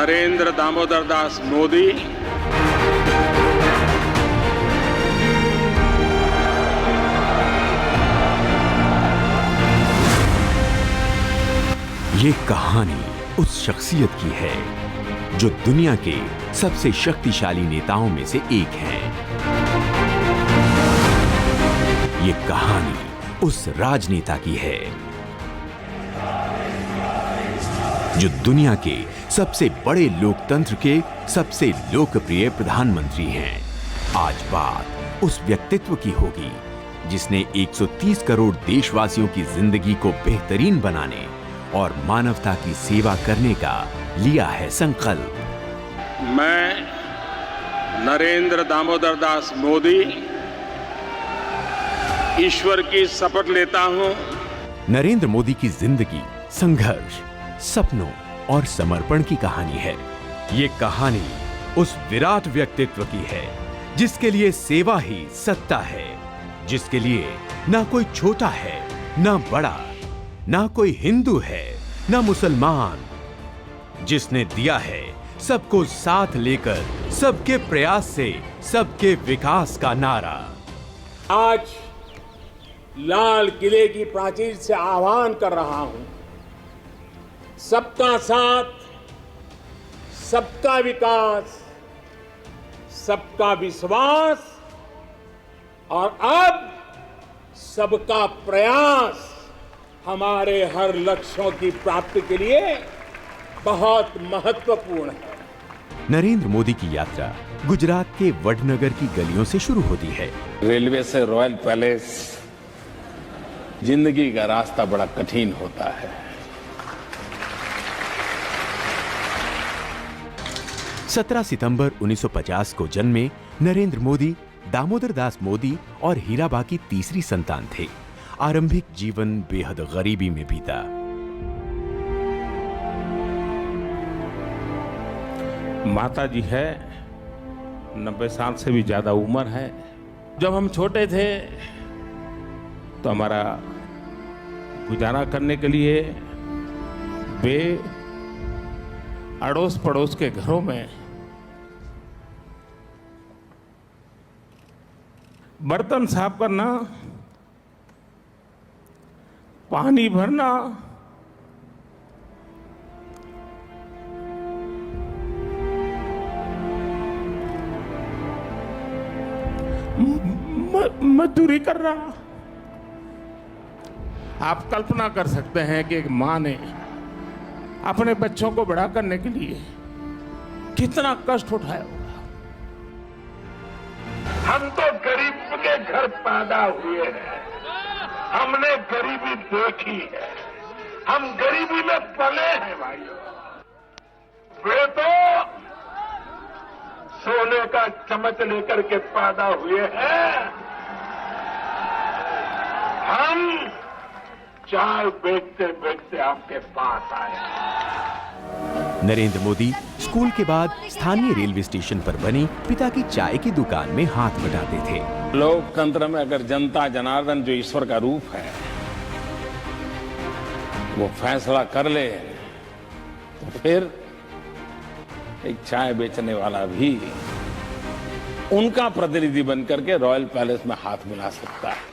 नरेंद्र दामोदर दास मोदी ये कहानी उस शख्सियत की है जो दुनिया के सबसे शक्तिशाली नेताओं में से एक है। ये कहानी उस राजनेता की है जो दुनिया के सबसे बड़े लोकतंत्र के सबसे लोकप्रिय प्रधानमंत्री हैं। आज बात उस व्यक्तित्व की होगी जिसने 130 करोड़ देशवासियों की जिंदगी को बेहतरीन बनाने और मानवता की सेवा करने का लिया है संकल्प। मैं नरेंद्र दामोदर दास मोदी ईश्वर की शपथ लेता हूं। नरेंद्र मोदी की जिंदगी संघर्ष, सपनों और समर्पण की कहानी है। ये कहानी उस विराट व्यक्तित्व की है जिसके लिए सेवा ही सत्ता है, जिसके लिए ना कोई छोटा है ना बड़ा, ना कोई हिंदू है ना मुसलमान, जिसने दिया है सबको साथ लेकर सबके प्रयास से सबके विकास का नारा। आज लाल किले की प्राचीर से आह्वान कर रहा हूं, सबका साथ, सबका विकास, सबका विश्वास और अब सबका प्रयास हमारे हर लक्ष्यों की प्राप्ति के लिए बहुत महत्वपूर्ण है। नरेंद्र मोदी की यात्रा गुजरात के वडनगर की गलियों से शुरू होती है। रेलवे से रॉयल पैलेस जिंदगी का रास्ता बड़ा कठिन होता है। 17 सितंबर 1950 को जन्मे नरेंद्र मोदी दामोदर दास मोदी और हीराबा की तीसरी संतान थे। आरंभिक जीवन बेहद गरीबी में बीता। माता जी है 90 साल से भी ज्यादा उम्र है। जब हम छोटे थे तो हमारा गुजारा करने के लिए वे अड़ोस पड़ोस के घरों में बर्तन साफ करना, पानी भरना, मजदूरी कर रहा। आप कल्पना कर सकते हैं कि एक मां ने अपने बच्चों को बड़ा करने के लिए कितना कष्ट उठाया होगा। हम तो गरीब के घर पैदा हुए हैं, हमने गरीबी देखी है, हम गरीबी में पले हैं भाइयों। वे तो सोने का चम्मच लेकर के पैदा हुए हैं, हम चाय बेचते बेचते आपके पास आए। नरेंद्र मोदी स्कूल के बाद स्थानीय रेलवे स्टेशन पर बनी पिता की चाय की दुकान में हाथ बटाते थे। लोकतंत्र में अगर जनता जनार्दन जो ईश्वर का रूप है वो फैसला कर ले तो फिर एक चाय बेचने वाला भी उनका प्रतिनिधि बनकर के रॉयल पैलेस में हाथ मिला सकता है।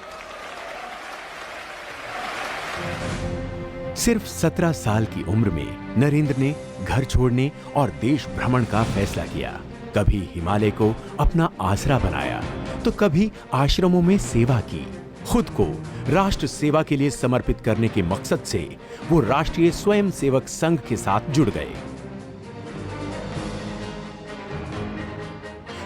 सिर्फ 17 साल की उम्र में नरेंद्र ने घर छोड़ने और देश भ्रमण का फैसला किया। कभी हिमालय को अपना आसरा बनाया तो कभी आश्रमों में सेवा की। खुद को राष्ट्र सेवा के लिए समर्पित करने के मकसद से वो राष्ट्रीय स्वयंसेवक संघ के साथ जुड़ गए।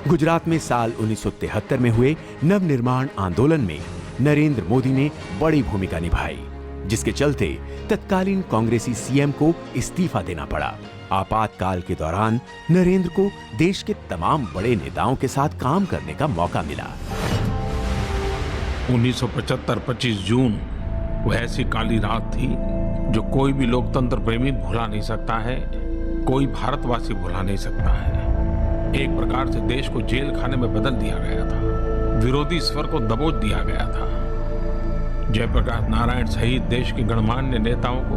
गुजरात में साल 1973 में हुए नवनिर्माण आंदोलन में नरेंद्र मोदी ने बड़ी भूमिका निभाई, जिसके चलते तत्कालीन कांग्रेसी सीएम को इस्तीफा देना पड़ा। आपातकाल के दौरान नरेंद्र को देश के तमाम बड़े नेताओं के साथ काम करने का मौका मिला। 1975 25 जून वो ऐसी काली रात थी जो कोई भी लोकतंत्र प्रेमी भुला नहीं सकता है, कोई भारतवासी भुला नहीं सकता है। एक प्रकार से देश को जेल खाने में बदल दिया गया था, विरोधी स्वर को दबोच दिया गया था। जयप्रकाश नारायण सहित देश के गणमान्य नेताओं को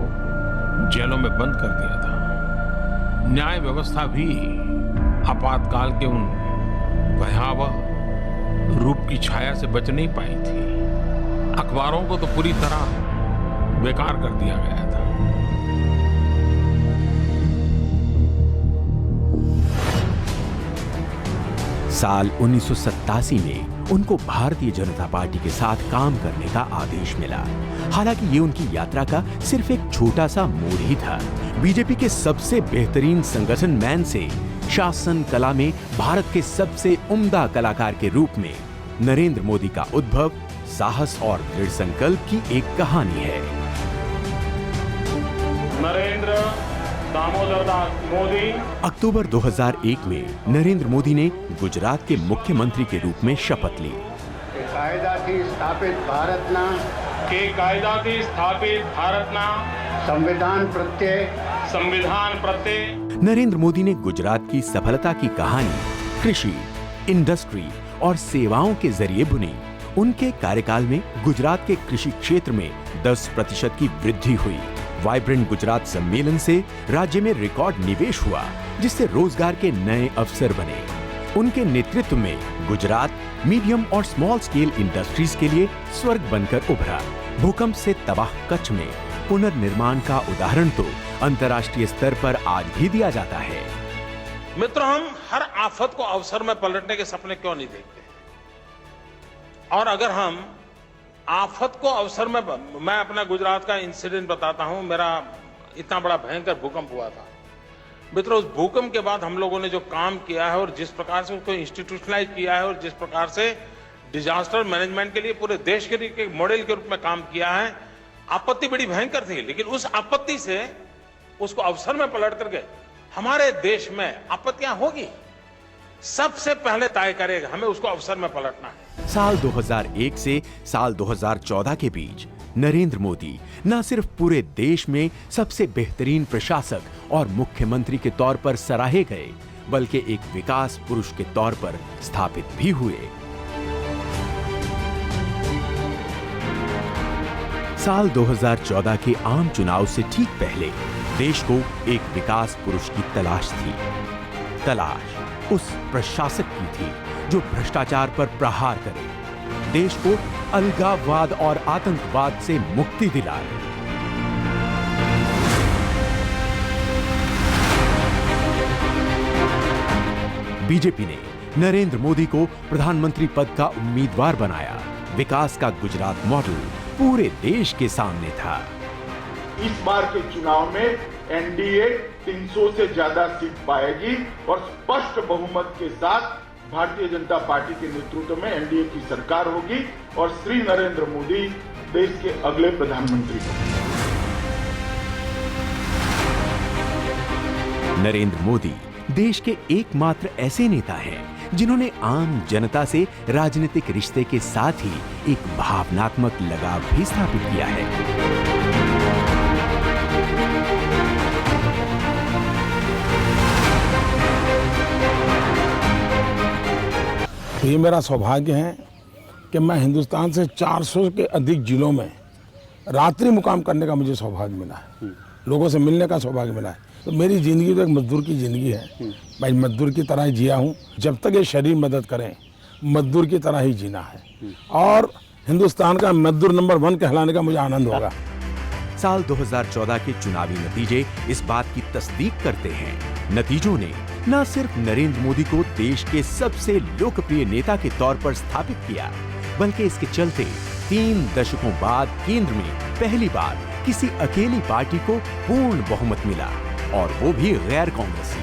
जेलों में बंद कर दिया था। न्याय व्यवस्था भी आपातकाल के उन भयावह रूप की छाया से बच नहीं पाई थी। अखबारों को तो पूरी तरह बेकार कर दिया गया था। साल 1987 में उनको भारतीय जनता पार्टी के साथ काम करने का आदेश मिला। हालांकि ये उनकी यात्रा का सिर्फ एक छोटा सा मोड़ ही था। बीजेपी के सबसे बेहतरीन संगठन मैन से शासन कला में भारत के सबसे उम्दा कलाकार के रूप में नरेंद्र मोदी का उद्भव साहस और दृढ़ संकल्प की एक कहानी है। नरेंद्र दामोदर दास मोदी। अक्टूबर 2001 में नरेंद्र मोदी ने गुजरात के मुख्यमंत्री के रूप में शपथ ली। कायदाથી સ્થાપિત ભારતના के कायदाથી स्थापित भारतना संविधान प्रत्यय नरेंद्र मोदी ने गुजरात की सफलता की कहानी कृषि, इंडस्ट्री और सेवाओं के जरिए बुनी। उनके कार्यकाल में गुजरात के कृषि क्षेत्र में 10% की वृद्धि हुई। वाइब्रेंट गुजरात सम्मेलन से राज्य में रिकॉर्ड निवेश हुआ, जिससे रोजगार के नए अवसर बने। उनके नेतृत्व में गुजरात मीडियम और स्मॉल स्केल इंडस्ट्रीज के लिए स्वर्ग बनकर उभरा। भूकंप से तबाह कच्छ में पुनर्निर्माण का उदाहरण तो अंतर्राष्ट्रीय स्तर पर आज भी दिया जाता है। मित्रों, हम हर आफत को अवसर में पलटने के सपने क्यों नहीं देखते? और अगर हम आफत को अवसर में, मैं अपना गुजरात का इंसिडेंट बताता हूं। मेरा इतना बड़ा भयंकर भूकंप हुआ था। मित्रों, उस भूकंप के बाद हम लोगों ने जो काम किया है और जिस प्रकार से उसको इंस्टीट्यूशनलाइज किया है और जिस प्रकार से डिजास्टर मैनेजमेंट के लिए पूरे देश के लिए एक मॉडल के रूप में काम किया है। आपत्ति बड़ी भयंकर थी, लेकिन उस आपत्ति से उसको अवसर में पलट करके हमारे देश में आपत्तियां होगी, सबसे पहले तय करेगा हमें उसको अवसर में पलटना है। साल 2001 से साल 2014 के बीच नरेंद्र मोदी न सिर्फ पूरे देश में सबसे बेहतरीन प्रशासक और मुख्यमंत्री के तौर पर सराहे गए, बल्कि एक विकास पुरुष के तौर पर स्थापित भी हुए। साल 2014 के आम चुनाव से ठीक पहले देश को एक विकास पुरुष की तलाश थी। तलाश उस प्रशासक की थी जो भ्रष्टाचार पर प्रहार करे, देश को अलगाववाद और आतंकवाद से मुक्ति दिलाए। बीजेपी ने नरेंद्र मोदी को प्रधानमंत्री पद का उम्मीदवार बनाया। विकास का गुजरात मॉडल पूरे देश के सामने था। इस बार के चुनाव में एनडीए 300 से ज्यादा सीट पाएगी और स्पष्ट बहुमत के साथ भारतीय जनता पार्टी के नेतृत्व में एनडीए की सरकार होगी और श्री नरेंद्र मोदी देश के अगले प्रधानमंत्री होंगे। नरेंद्र मोदी देश के एकमात्र ऐसे नेता हैं जिन्होंने आम जनता से राजनीतिक रिश्ते के साथ ही एक भावनात्मक लगाव भी स्थापित किया है। तो ये मेरा सौभाग्य है कि मैं हिंदुस्तान से 400 के अधिक जिलों में रात्रि मुकाम करने का मुझे सौभाग्य मिला है, लोगों से मिलने का सौभाग्य मिला है। तो मेरी जिंदगी तो एक मजदूर की जिंदगी है। भाई मजदूर की तरह ही जिया हूँ। जब तक ये शरीर मदद करें, मजदूर की तरह ही जीना है और हिंदुस्तान का मजदूर नंबर 1 कहलाने का मुझे आनंद होगा। साल 2014 के चुनावी नतीजे इस बात की तस्दीक करते हैं। नतीजों ने न सिर्फ नरेंद्र मोदी को देश के सबसे लोकप्रिय नेता के तौर पर स्थापित किया, बल्कि इसके चलते 3 दशकों बाद केंद्र में पहली बार किसी अकेली पार्टी को पूर्ण बहुमत मिला, और वो भी गैर कांग्रेसी।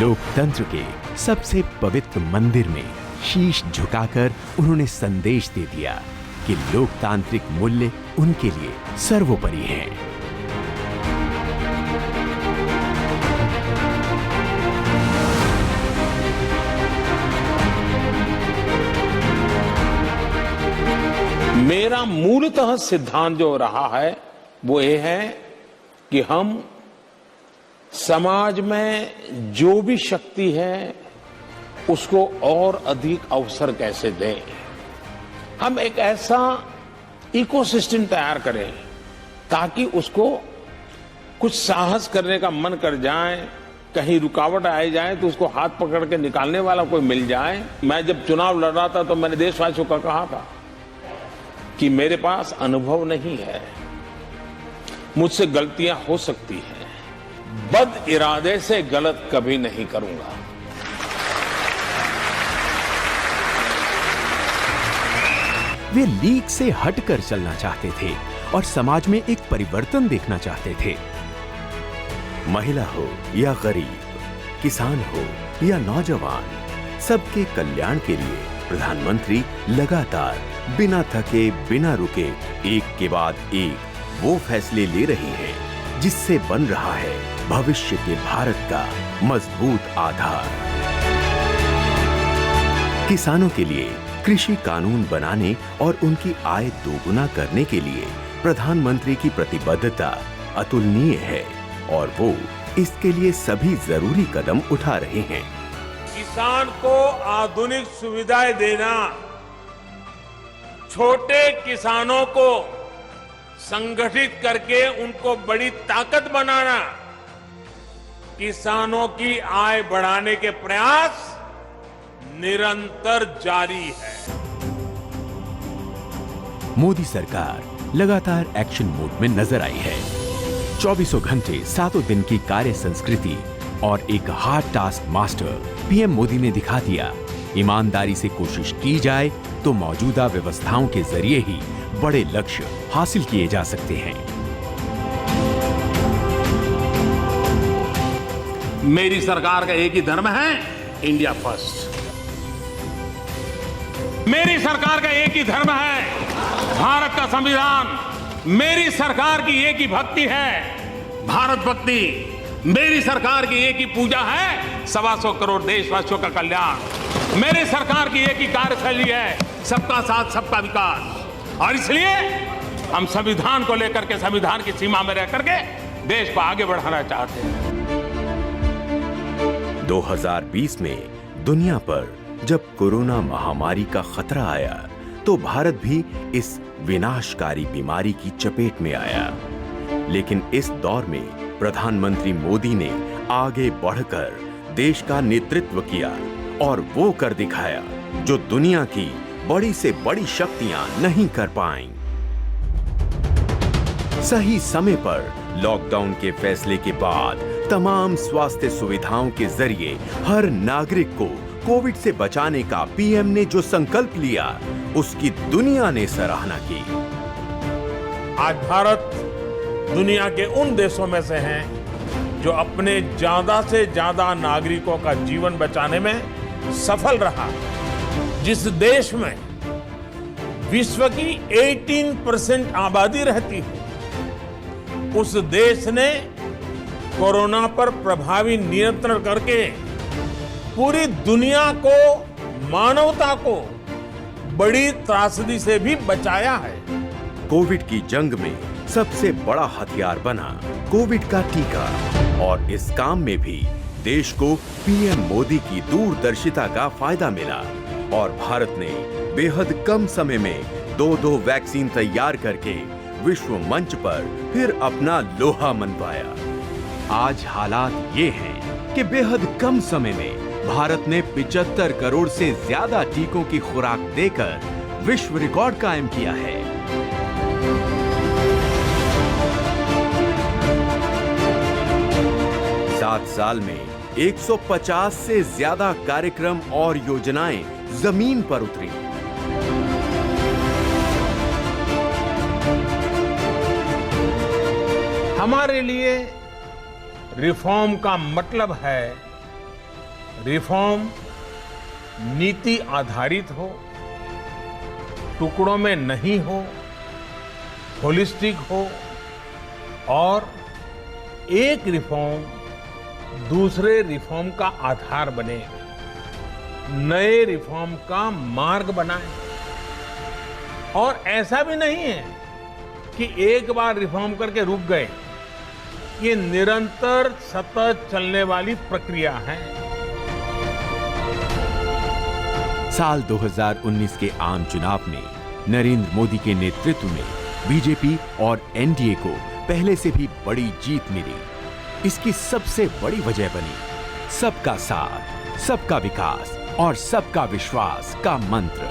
लोकतंत्र के सबसे पवित्र मंदिर में शीश झुकाकर उन्होंने संदेश दे दिया कि लोकतांत्रिक मूल्य उनके लिए सर्वोपरि हैं। मेरा मूलतः सिद्धांत जो रहा है वो ये है कि हम समाज में जो भी शक्ति है उसको और अधिक अवसर कैसे दें। हम एक ऐसा इकोसिस्टम तैयार करें ताकि उसको कुछ साहस करने का मन कर जाए, कहीं रुकावट आ जाए तो उसको हाथ पकड़ के निकालने वाला कोई मिल जाए। मैं जब चुनाव लड़ रहा था तो मैंने देशवासियों को कहा था कि मेरे पास अनुभव नहीं है, मुझसे गलतियां हो सकती हैं, बद इरादे से गलत कभी नहीं करूंगा। वे लीग से हटकर चलना चाहते थे और समाज में एक परिवर्तन देखना चाहते थे। महिला हो या गरीब, किसान हो या नौजवान, सबके कल्याण के लिए प्रधानमंत्री लगातार बिना थके, बिना रुके, एक के बाद एक वो फैसले ले रही हैं जिससे बन रहा है भविष्य के भारत का मजबूत आधार। किसानों के लिए कृषि कानून बनाने और उनकी आय दोगुना करने के लिए प्रधानमंत्री की प्रतिबद्धता अतुलनीय है और वो इसके लिए सभी जरूरी कदम उठा रहे हैं। किसान को आधुनिक सुविधाएं देना, छोटे किसानों को संगठित करके उनको बड़ी ताकत बनाना, किसानों की आय बढ़ाने के प्रयास निरंतर जारी है। मोदी सरकार लगातार एक्शन मोड में नजर आई है। 24 घंटे 7 दिन की कार्य संस्कृति और एक hard task master PM Modi ने दिखा दिया। ईमानदारी से कोशिश की जाए तो मौजूदा व्यवस्थाओं के जरिए ही बड़े लक्ष्य हासिल किए जा सकते हैं। मेरी सरकार का एक ही धर्म है, इंडिया फर्स्ट। मेरी सरकार का एक ही धर्म है, भारत का संविधान। मेरी सरकार की एक ही भक्ति है, भारत भक्ति। मेरी सरकार की एक ही पूजा है, 125 करोड़ देशवासियों का कल्याण। मेरी सरकार की एक ही कार्यशैली है, सबका साथ सबका विकास। और इसलिए हम संविधान को लेकर के, संविधान की सीमा में रह करके देश को आगे बढ़ाना चाहते हैं। 2020 में दुनिया पर जब कोरोना महामारी का खतरा आया तो भारत भी इस विनाशकारी बीमारी की चपेट में आया। लेकिन इस दौर में प्रधानमंत्री मोदी ने आगे बढ़कर देश का नेतृत्व किया और वो कर दिखाया जो दुनिया की बड़ी से बड़ी शक्तियां नहीं कर पाईं। सही समय पर लॉकडाउन के फैसले के बाद तमाम स्वास्थ्य सुविधाओं के जरिए हर नागरिक को कोविड से बचाने का पीएम ने जो संकल्प लिया, उसकी दुनिया ने सराहना की। आज भारत दुनिया के उन देशों में से है जो अपने ज्यादा से ज्यादा नागरिकों का जीवन बचाने में सफल रहा। जिस देश में विश्व की 18% आबादी रहती है, उस देश ने कोरोना पर प्रभावी नियंत्रण करके पूरी दुनिया को, मानवता को बड़ी त्रासदी से भी बचाया है। कोविड की जंग में सबसे बड़ा हथियार बना कोविड का टीका और इस काम में भी देश को पीएम मोदी की दूरदर्शिता का फायदा मिला और भारत ने बेहद कम समय में 2 वैक्सीन तैयार करके विश्व मंच पर फिर अपना लोहा मनवाया। आज हालात ये हैं कि बेहद कम समय में भारत ने 75 करोड़ से ज्यादा टीकों की खुराक देकर विश्व रिकॉर्ड कायम किया है। सात साल में 150 से ज्यादा कार्यक्रम और योजनाएं जमीन पर उतरी। हमारे लिए रिफॉर्म का मतलब है रिफॉर्म नीति आधारित हो, टुकड़ों में नहीं हो, होलिस्टिक हो और एक रिफॉर्म दूसरे रिफॉर्म का आधार बने, नए रिफॉर्म का मार्ग बनाए। और ऐसा भी नहीं है कि एक बार रिफॉर्म करके रुक गए, ये निरंतर सतत चलने वाली प्रक्रिया है। साल 2019 के आम चुनाव में नरेंद्र मोदी के नेतृत्व में बीजेपी और एनडीए को पहले से भी बड़ी जीत मिली। इसकी सबसे बड़ी वजह बनी सबका साथ, सबका विकास और सबका विश्वास का मंत्र।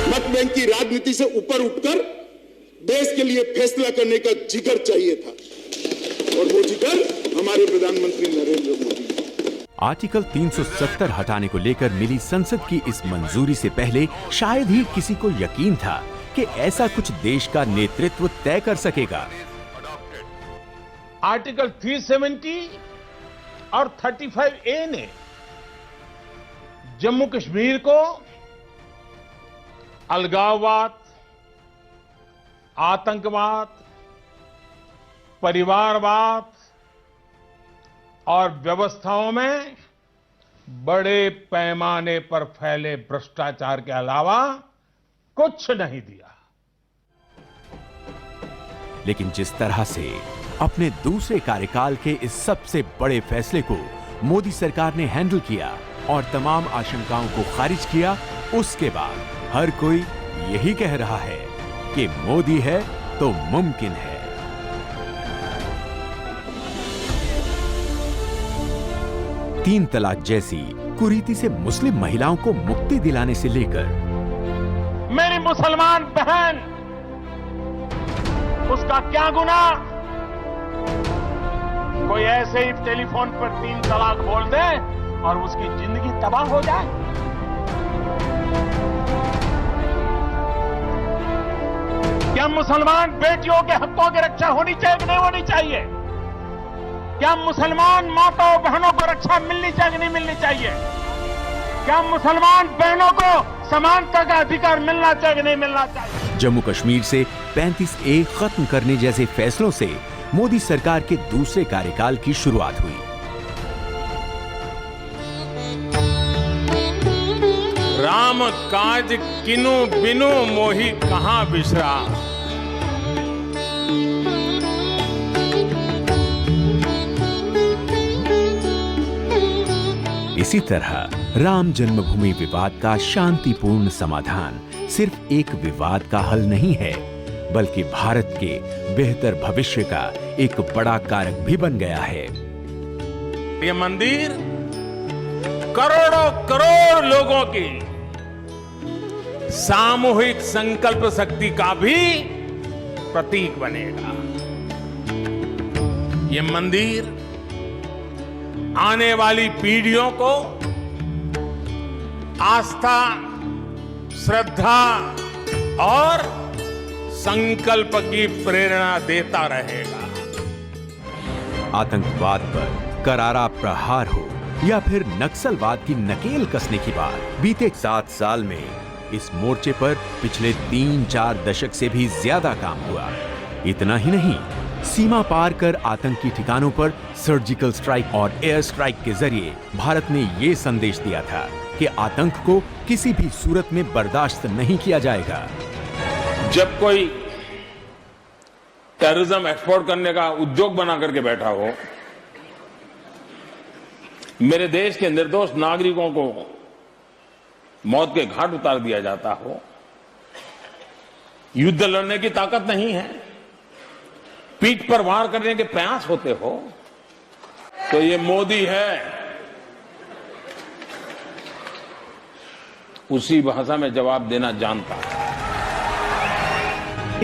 मत बैंक की राजनीति से ऊपर उठकर देश के लिए फैसला करने का जिगर चाहिए था और वो जिगर हमारे प्रधानमंत्री नरेंद्र मोदी। आर्टिकल 370 हटाने को लेकर मिली संसद की इस मंजूरी से पहले शायद ही किसी को यकीन था कि ऐसा कुछ देश का नेतृत्व तय कर सकेगा। आर्टिकल 370 और 35A ने जम्मू कश्मीर को अलगाववाद, आतंकवाद, परिवारवाद और व्यवस्थाओं में बड़े पैमाने पर फैले भ्रष्टाचार के अलावा कुछ नहीं दिया। लेकिन जिस तरह से अपने दूसरे कार्यकाल के इस सबसे बड़े फैसले को मोदी सरकार ने हैंडल किया और तमाम आशंकाओं को खारिज किया, उसके बाद हर कोई यही कह रहा है कि मोदी है तो मुमकिन है। तीन तलाक जैसी कुरीति से मुस्लिम महिलाओं को मुक्ति दिलाने से लेकर मेरी मुसलमान बहन, उसका क्या गुनाह? कोई ऐसे ही टेलीफोन पर 3 तलाक बोल दे और उसकी जिंदगी तबाह हो जाए। क्या मुसलमान बेटियों के हकों की रक्षा होनी चाहिए कि नहीं होनी चाहिए? क्या मुसलमान माताओं बहनों को रक्षा मिलनी चाहिए कि नहीं मिलनी चाहिए? क्या मुसलमान बहनों को समानता का अधिकार मिलना चाहिए कि नहीं मिलना चाहिए? जम्मू कश्मीर से 35A खत्म करने जैसे फैसलों से मोदी सरकार के दूसरे कार्यकाल की शुरुआत हुई। राम काज किनु बिनु मोहि कहां बिसरा। इसी तरह राम जन्मभूमि विवाद का शांतिपूर्ण समाधान सिर्फ एक विवाद का हल नहीं है, बल्कि भारत के बेहतर भविष्य का एक बड़ा कारक भी बन गया है। ये मंदिर करोड़ों करोड़ लोगों की सामूहिक संकल्प शक्ति का भी प्रतीक बनेगा। ये मंदिर आने वाली पीढ़ियों को आस्था, श्रद्धा और संकल्प की प्रेरणा देता रहेगा। आतंकवाद पर करारा प्रहार हो या फिर नक्सलवाद की नकेल कसने की बात, बीते 7 साल में इस मोर्चे पर पिछले 3-4 दशक से भी ज्यादा काम हुआ। इतना ही नहीं, सीमा पार कर आतंकी ठिकानों पर सर्जिकल स्ट्राइक और एयर स्ट्राइक के जरिए भारत ने ये संदेश दिया था कि आतंक को किसी भी सूरत में बर्दाश्त नहीं किया जाएगा। जब कोई टेररिज्म एक्सपोर्ट करने का उद्योग बना करके बैठा हो, मेरे देश के निर्दोष नागरिकों को मौत के घाट उतार दिया जाता हो, युद्ध लड़ने की ताकत नहीं है, पीठ पर वार करने के प्रयास होते हो, तो ये मोदी है। उसी भाषा में जवाब देना जानता है।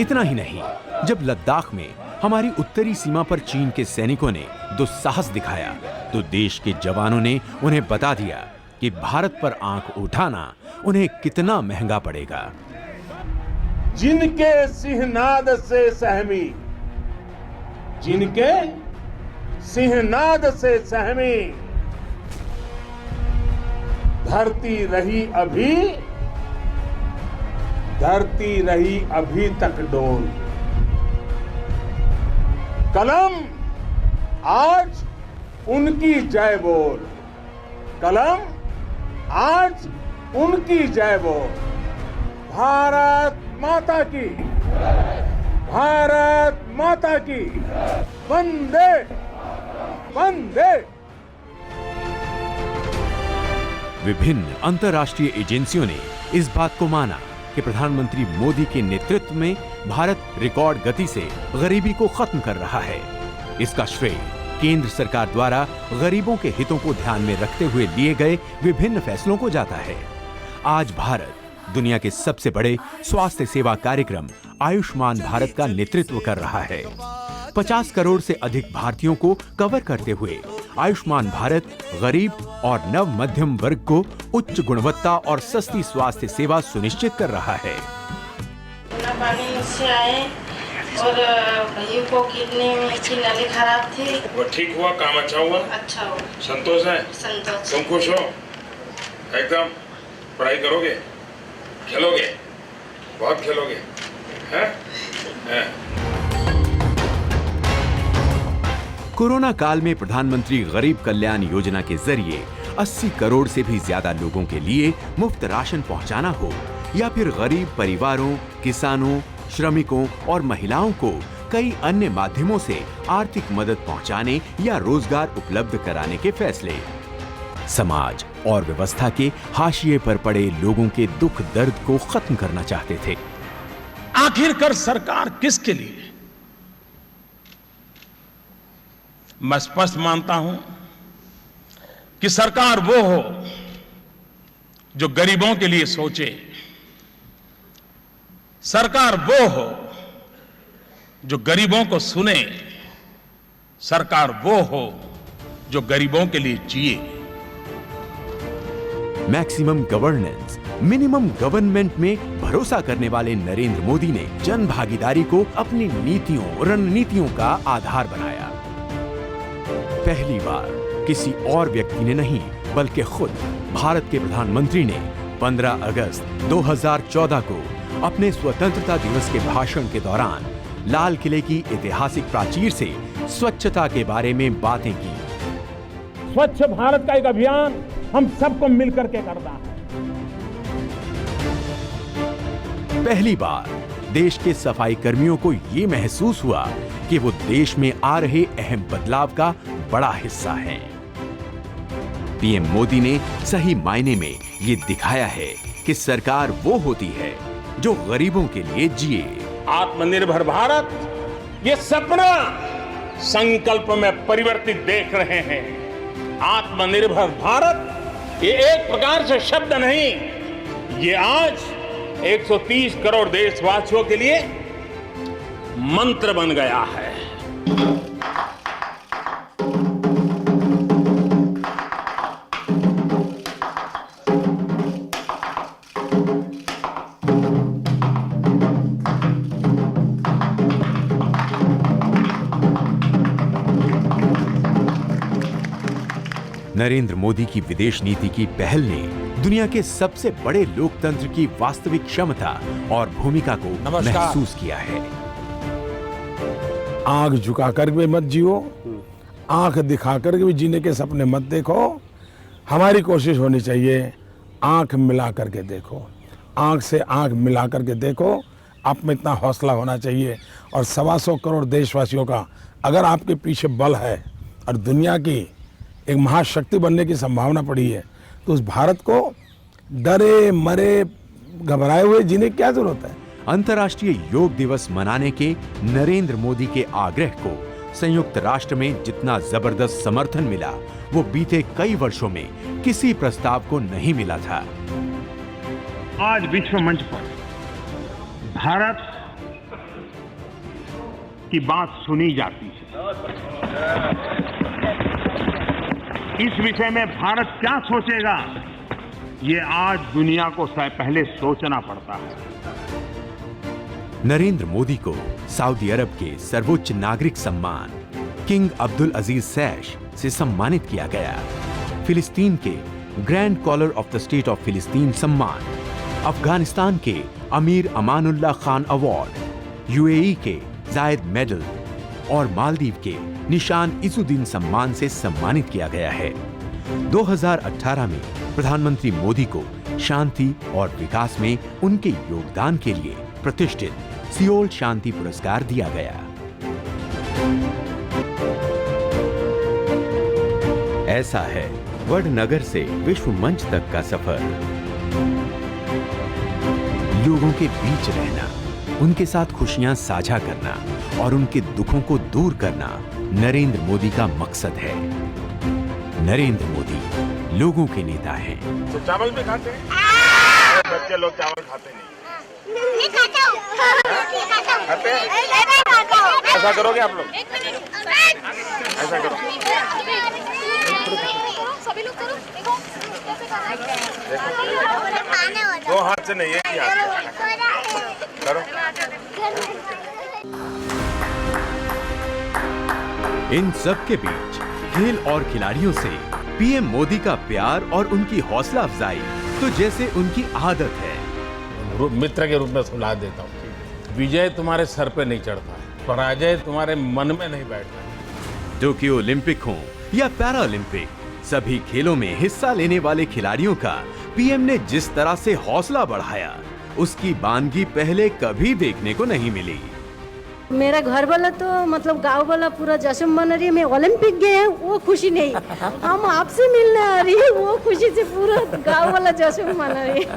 इतना ही नहीं, जब लद्दाख में हमारी उत्तरी सीमा पर चीन के सैनिकों ने दुस्साहस दिखाया, तो देश के जवानों ने उन्हें बता दिया कि भारत पर आंख उठाना उन्हें कितना महंगा पड़ेगा। जिनके सिंहनाद से सहमी, जिनके सिंहनाद से सहमी, धरती रही अभी तक डोल। कलम आज उनकी जय बोल, कलम आज उनकी जय बोल। भारत माता की, भारत माता की, वंदे वंदे। विभिन्न अंतर्राष्ट्रीय एजेंसियों ने इस बात को माना कि प्रधानमंत्री मोदी के नेतृत्व में भारत रिकॉर्ड गति से गरीबी को खत्म कर रहा है। इसका श्रेय केंद्र सरकार द्वारा गरीबों के हितों को ध्यान में रखते हुए लिए गए विभिन्न फैसलों को जाता है। आज भारत दुनिया के सबसे बड़े स्वास्थ्य सेवा कार्यक्रम आयुष्मान भारत का नेतृत्व कर रहा है। 50 करोड़ से अधिक भारतीयों को कवर करते हुए आयुष्मान भारत गरीब और नव मध्यम वर्ग को उच्च गुणवत्ता और सस्ती स्वास्थ्य सेवा सुनिश्चित कर रहा है। पानी से आए और भाइयों को किडनी की नली खराब थी, वो ठीक हुआ, काम अच्छा हुआ, अच्छा हो, संतोष है, संतोष। तुम खुश हो एकदम? पढ़ाई करोगे, खेलोगे, बहुत खेलोगे, हैं? कोरोना काल में प्रधानमंत्री गरीब कल्याण योजना के जरिए 80 करोड़ से भी ज्यादा लोगों के लिए मुफ्त राशन पहुंचाना हो या फिर गरीब परिवारों, किसानों, श्रमिकों और महिलाओं को कई अन्य माध्यमों से आर्थिक मदद पहुंचाने या रोजगार उपलब्ध कराने के फैसले समाज और व्यवस्था के हाशिए पर पड़े लोगों के दुख दर्द को खत्म करना चाहते थे। आखिरकार सरकार किसके लिए? मैं स्पष्ट मानता हूं कि सरकार वो हो जो गरीबों के लिए सोचे, सरकार वो हो जो गरीबों को सुने, सरकार वो हो जो गरीबों के लिए जिए। मैक्सिमम गवर्नेंस, मिनिमम गवर्नमेंट में भरोसा करने वाले नरेंद्र मोदी ने जन भागीदारी को अपनी नीतियों, रणनीतियों का आधार बनाया। पहली बार किसी और व्यक्ति ने नहीं बल्कि खुद भारत के प्रधानमंत्री ने 15 अगस्त 2014 को अपने स्वतंत्रता दिवस के भाषण के दौरान लाल किले की ऐतिहासिक प्राचीर से स्वच्छता के बारे में बातें की। स्वच्छ भारत का एक अभियान हम सबको मिलकर के करना है। पहली बार देश के सफाई कर्मियों को ये महसूस हुआ कि वो देश में आ रहे अहम बदलाव का बड़ा हिस्सा हैं। पीएम मोदी ने सही मायने में ये दिखाया है कि सरकार वो होती है जो गरीबों के लिए जिए। आत्मनिर्भर भारत ये सपना संकल्प में परिवर्तित देख रहे हैं। आत्मनिर्भर भारत ये एक प्रकार से शब्द नहीं, ये आज 130 करोड़ देशवासियों के लिए मंत्र बन गया है। नरेंद्र मोदी की विदेश नीति की पहल ने दुनिया के सबसे बड़े लोकतंत्र की वास्तविक क्षमता और भूमिका को महसूस किया है। आंख झुकाकर भी मत जियो, आंख दिखाकर भी जीने के सपने मत देखो। हमारी कोशिश होनी चाहिए आंख मिला करके देखो, आंख से आंख मिला करके देखो। आप में इतना हौसला होना चाहिए और 125 करोड़ देशवासियों का अगर आपके पीछे बल है और दुनिया की एक महाशक्ति बनने की संभावना पड़ी है, तो उस भारत को डरे मरे घबराए हुए जीने की क्या जरूरत है। अंतर्राष्ट्रीय योग दिवस मनाने के नरेंद्र मोदी के आग्रह को संयुक्त राष्ट्र में जितना जबरदस्त समर्थन मिला वो बीते कई वर्षों में किसी प्रस्ताव को नहीं मिला था। आज विश्व मंच पर भारत की बात सुनी जाती है। इस विषय में भारत क्या सोचेगा, ये आज दुनिया को पहले सोचना पड़ता है। नरेंद्र मोदी को सऊदी अरब के सर्वोच्च नागरिक सम्मान किंग अब्दुल अजीज सैश से सम्मानित किया गया। फिलिस्तीन के grand collar of the state of फिलिस्तीन सम्मान, अफगानिस्तान के अमीर अमानुल्लाह खान अवार्ड, यूएई के जायद मेडल और मालदीव के निशान इजुद्दीन सम्मान से सम्मानित किया गया है। 2018 में प्रधानमंत्री मोदी को शांति और विकास में उनके योगदान के लिए प्रतिष्ठित सियोल शांति पुरस्कार दिया गया। ऐसा है वडनगर से विश्व मंच तक का सफर, लोगों के बीच रहना, उनके साथ खुशियां साझा करना और उनके दुखों को दूर करना नरेंद्र मोदी का मकसद है। नरेंद्र मोदी लोगों के नेता हैं। तो चावल भी खाते हैं? बच्चे लोग चावल खाते नहीं खाता हूं। खाते हैं? ऐसा करोगे आप लोग? ऐसा करो, सभी लोग करो। देखो कैसे कर रहे हैं। दो हाथ से नहीं, एक ही हाथ से करो। इन सब के बीच खेल और खिलाड़ियों से पीएम मोदी का प्यार और उनकी हौसला अफजाई तो जैसे उनकी आदत है। मित्र के रूप में सलाह देता हूँ, विजय तुम्हारे सर पे नहीं चढ़ता, पराजय तुम्हारे मन में नहीं बैठता। टोक्यो ओलंपिक हो या पैरालंपिक, सभी खेलों में हिस्सा लेने वाले खिलाड़ियों का पीएम ने जिस तरह से हौसला बढ़ाया, उसकी वानगी पहले कभी देखने को नहीं मिली। मेरा घर वाला तो मतलब गांव वाला पूरा जश्न मना रही है। मैं ओलंपिक गए हैं वो खुशी नहीं, हम आपसे मिलने आ रही है वो खुशी से पूरा गांव वाला जश्न मना रही है।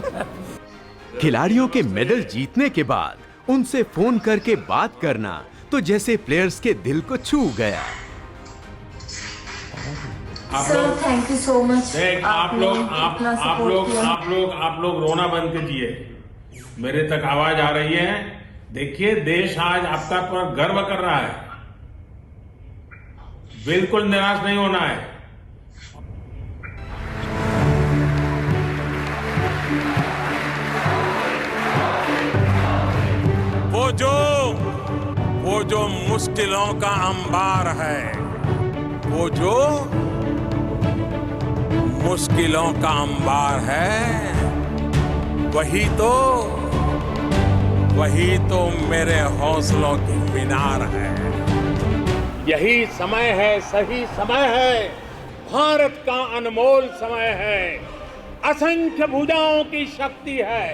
खिलाड़ियों के मेडल जीतने के बाद उनसे फोन करके बात करना तो जैसे प्लेयर्स के दिल को छू गया। Sir thank you so much. आप लोग रोना बंद कीजिए। मेरे तक आवाज आ रही है। देखिए, देश आज आपका पर गर्व कर रहा है। बिल्कुल निराश नहीं होना है। वो जो मुश्किलों का अंबार है, वो जो मुश्किलों का अंबार है, वही तो मेरे हौसलों की मीनार है। यही समय है, सही समय है, भारत का अनमोल समय है। असंख्य भुजाओं की शक्ति है,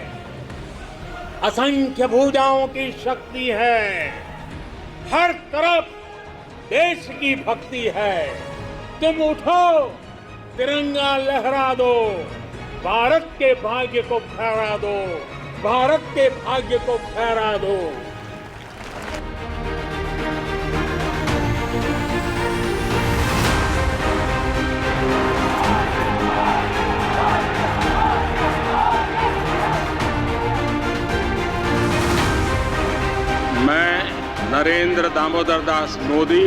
असंख्य भुजाओं की शक्ति है। हर तरफ देश की भक्ति है। तुम उठो, तिरंगा लहरा दो, भारत के भाग्य को फहरा दो, भारत के भाग्य को फहरा दो। मैं नरेंद्र दामोदर दास मोदी